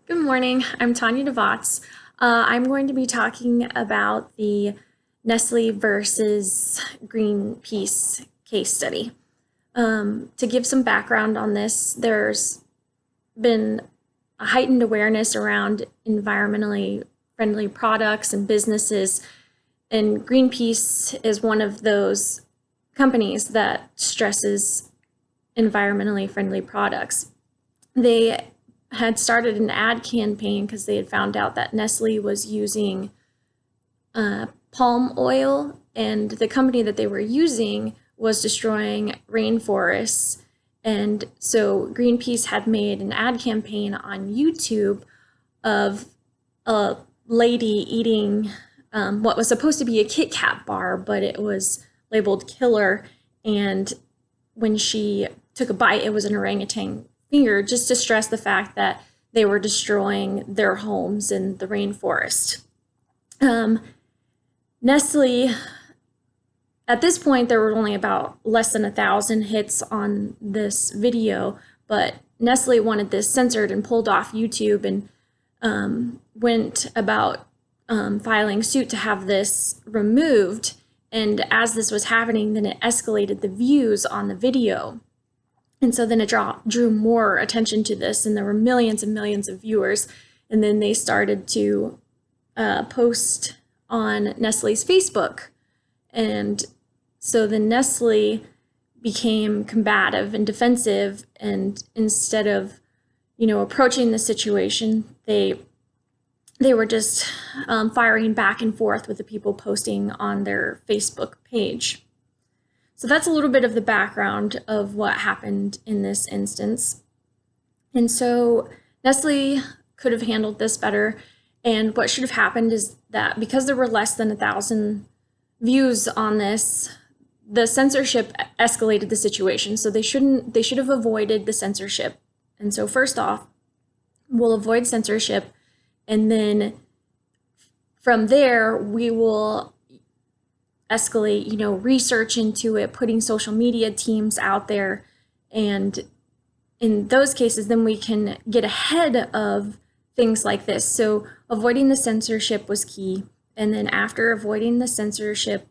Good morning. I'm Tanya DeVotz. I'm going to be talking about the Nestle versus Greenpeace case study. To give some background on this, there's been a heightened awareness around environmentally friendly products and businesses, and Greenpeace is one of those companies that stresses environmentally friendly products. They had started an ad campaign because they had found out that Nestle was using palm oil, and the company that they were using was destroying rainforests. And so Greenpeace had made an ad campaign on YouTube of a lady eating what was supposed to be a Kit Kat bar, but it was labeled killer. And when she took a bite, it was an orangutan finger, just to stress the fact that they were destroying their homes in the rainforest. Nestle, at this point, there were only about less than 1,000 hits on this video, but Nestle wanted this censored and pulled off YouTube, and went about filing suit to have this removed. And as this was happening, then it escalated the views on the video. And so then it drew more attention to this, and there were millions and millions of viewers. And then they started to post on Nestle's Facebook. And so then Nestle became combative and defensive, and instead of, approaching the situation, they were just firing back and forth with the people posting on their Facebook page. So that's a little bit of the background of what happened in this instance. And so Nestle could have handled this better. And what should have happened is that because there were less than 1,000 views on this, the censorship escalated the situation. So they should have avoided the censorship. And so first off, we'll avoid censorship. And then from there, we will escalate, research into it, putting social media teams out there. And in those cases, then we can get ahead of things like this. So avoiding the censorship was key. And then after avoiding the censorship,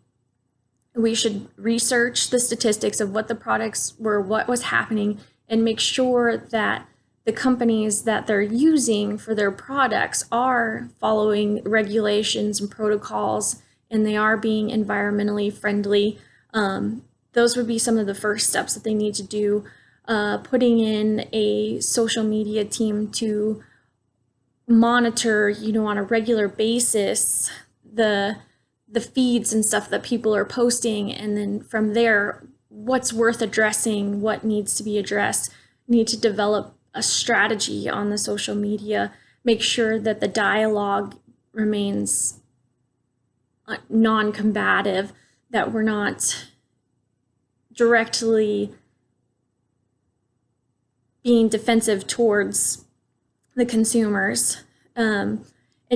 we should research the statistics of what the products were, what was happening, and make sure that the companies that they're using for their products are following regulations and protocols, and they are being environmentally friendly. Those would be some of the first steps that they need to do. Putting in a social media team to monitor, on a regular basis, the feeds and stuff that people are posting. And then from there, what's worth addressing, what needs to be addressed. Need to develop a strategy on the social media, make sure that the dialogue remains non-combative, that we're not directly being defensive towards the consumers, and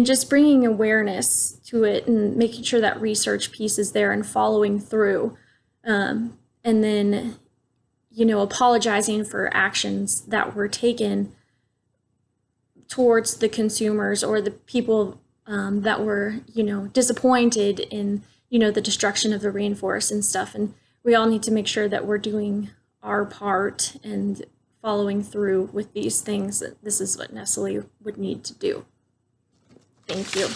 just bringing awareness to it and making sure that research piece is there and following through, and then apologizing for actions that were taken towards the consumers or the people that were, disappointed in, the destruction of the rainforest and stuff. And we all need to make sure that we're doing our part and following through with these things. This is what Nestle would need to do. Thank you.